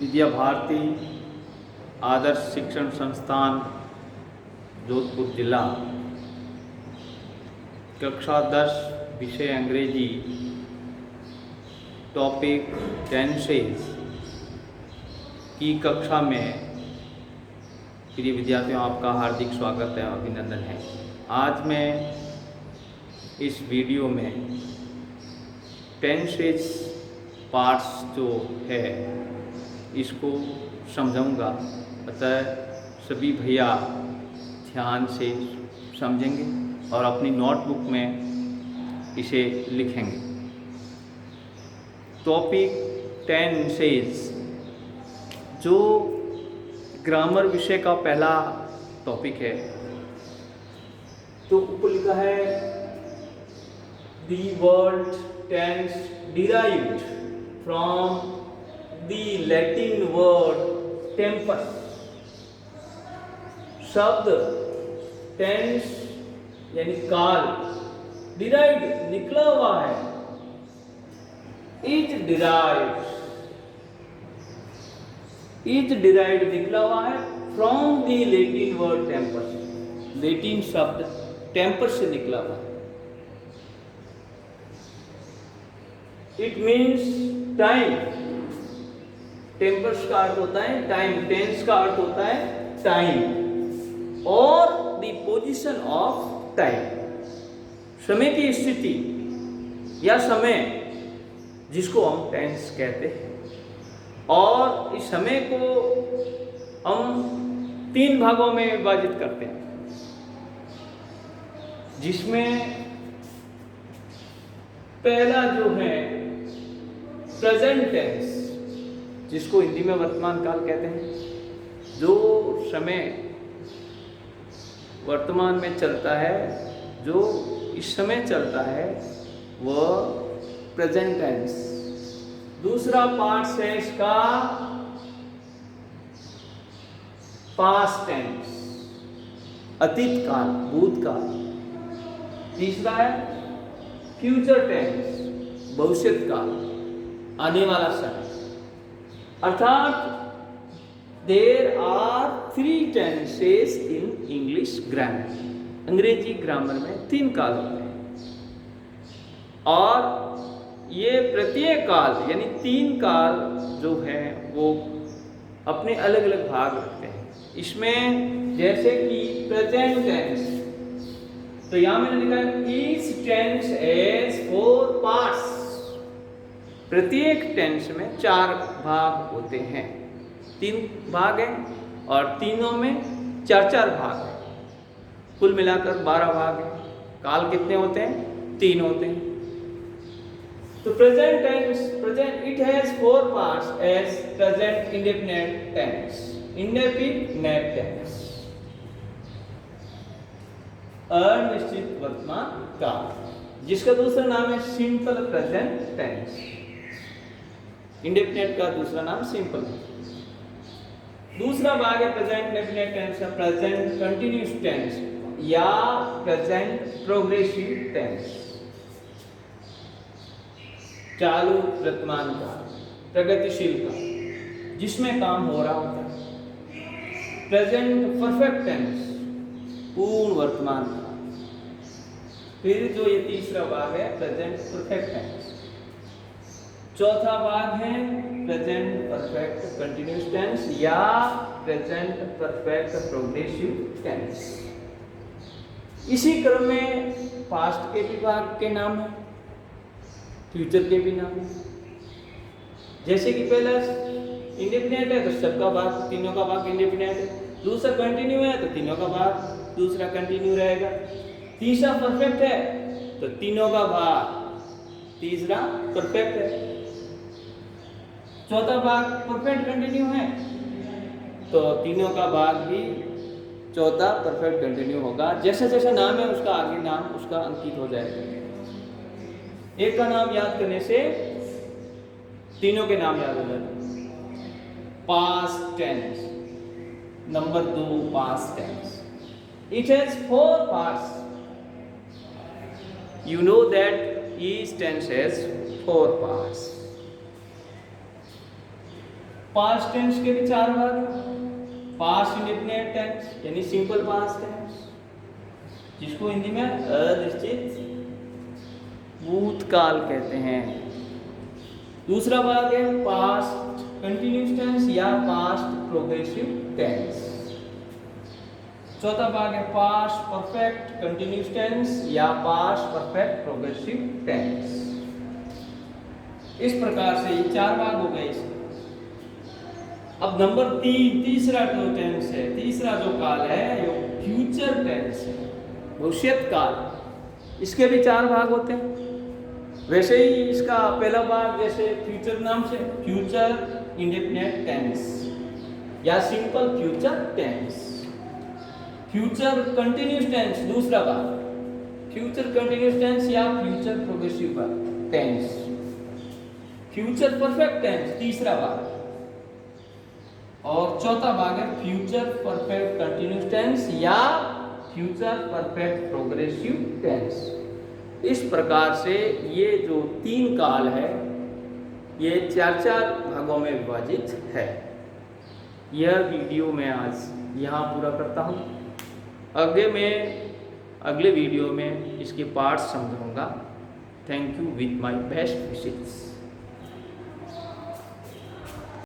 विद्या भारती आदर्श शिक्षण संस्थान जोधपुर जिला, कक्षा 10 विषय अंग्रेजी, टॉपिक टेंसेस की कक्षा में प्रिय विद्यार्थियों, आपका हार्दिक स्वागत है, अभिनंदन है। आज मैं इस वीडियो में टेंसेस पार्ट्स जो है इसको समझाऊंगा, अतः सभी भैया ध्यान से समझेंगे और अपनी नोटबुक में इसे लिखेंगे। टॉपिक टेंसेस जो ग्रामर विषय का पहला टॉपिक है, तो ऊपर लिखा है the word tense derived from the Latin word temper. शब्द टेंस यानी काल, डिराइव्ड निकला हुआ है, इज डिराइव्ड निकला हुआ है from the Latin word temper. Latin शब्द टेम्पर से निकला हुआ है। It means time. टेम्पर्स का अर्थ होता है टाइम, टेंस का अर्थ होता है टाइम और द पोजीशन ऑफ टाइम, समय की स्थिति या समय जिसको हम टेंस कहते हैं। और इस समय को हम 3 भागों में विभाजित करते हैं, जिसमें पहला जो है प्रेजेंट टेंस, जिसको हिंदी में वर्तमान काल कहते हैं। जो समय वर्तमान में चलता है, जो इस समय चलता है, वह प्रेजेंट टेंस। दूसरा पार्ट है इसका पास्ट टेंस, अतीत काल, भूतकाल। तीसरा है फ्यूचर टेंस, भविष्य काल, आने वाला समय। अर्थात there are 3 tenses in English grammar. अंग्रेजी ग्रामर में 3 काल होते हैं और ये प्रत्येक काल यानी 3 काल जो है वो अपने अलग अलग भाग रखते हैं। इसमें जैसे कि प्रेजेंट टेंस, तो यहां मैंने लिखा है ईच टेंस हैज 4 पार्ट्स। प्रत्येक टेंस में 4 भाग होते हैं। 3 भाग हैं और तीनों में 4 भाग हैं। कुल मिलाकर 12 भाग हैं। काल कितने होते हैं? 3 होते हैं। तो present tense, present it has 4 parts as present indefinite tense, indefinite tense, अनिश्चित वर्तमान काल, जिसका दूसरा नाम है सिंपल प्रेजेंट टेंस। इंडेफिनिट का दूसरा नाम सिंपल है। दूसरा भाग है प्रेजेंट इंडेफिनिट टेंस का प्रेजेंट कंटिन्यूअस टेंस या प्रेजेंट प्रोग्रेसिव टेंस। चालू वर्तमान काल, प्रगतिशील काल, जिसमें काम हो रहा होता है। प्रेजेंट परफेक्ट टेंस, पूर्ण वर्तमान काल। फिर जो ये तीसरा भाग है प्रेजेंट परफेक्ट टेंस। चौथा भाग है प्रेजेंट परफेक्ट कंटिन्यूअस टेंस या प्रेजेंट परफेक्ट प्रोग्रेसिव टेंस। इसी क्रम में पास्ट के भी भाग के नाम है, फ्यूचर के भी नाम है। जैसे कि पहला इंडेफिनिट है तो सबका भाग, तीनों का भाग इंडेफिनिट है। दूसरा कंटिन्यू है तो तीनों का भाग दूसरा कंटिन्यू रहेगा। तीसरा परफेक्ट है तो तीनों का भाग तीसरा परफेक्ट है। चौथा भाग परफेक्ट कंटिन्यू है तो तीनों का भाग भी चौथा परफेक्ट कंटिन्यू होगा। जैसा जैसा नाम है उसका आगे नाम उसका अंकित हो जाएगा। एक का नाम याद करने से तीनों के नाम याद हो जाते। Past tense, number 2 past tense, it has 4 parts. You know that each tense has 4 parts. Past tense के भी 4 भाग हैं। पास्ट इंडेफिनिट टेंस यानी सिंपल पास्ट टेंस, जिसको हिंदी में अनिश्चित भूतकाल कहते हैं। दूसरा भाग है पास्ट कंटिन्यूस टेंस या पास्ट प्रोग्रेसिव टेंस। चौथा भाग है पास्ट परफेक्ट कंटिन्यूस टेंस या पास्ट परफेक्ट प्रोग्रेसिव टेंस। इस प्रकार से ये 4 भाग हो गए इसके। अब नंबर 3 तीसरा जो टेंस है, तीसरा जो काल है वो फ्यूचर टेंस है, भविष्यत काल। इसके भी 4 भाग होते हैं। वैसे ही इसका पहला भाग जैसे फ्यूचर नाम से फ्यूचर इंडेफिनिट टेंस या simple future tense. Future continuous tense दूसरा भाग, फ्यूचर कंटिन्यूस टेंस या future progressive tense. Future perfect tense तीसरा भाग, और चौथा भाग है फ्यूचर परफेक्ट कंटिन्यूस टेंस या फ्यूचर परफेक्ट प्रोग्रेसिव टेंस। इस प्रकार से ये जो 3 काल है ये 4 भागों में विभाजित है। यह वीडियो मैं आज यहाँ पूरा करता हूँ। अगले वीडियो में इसके पार्ट्स समझाऊंगा। Thank you with my best wishes.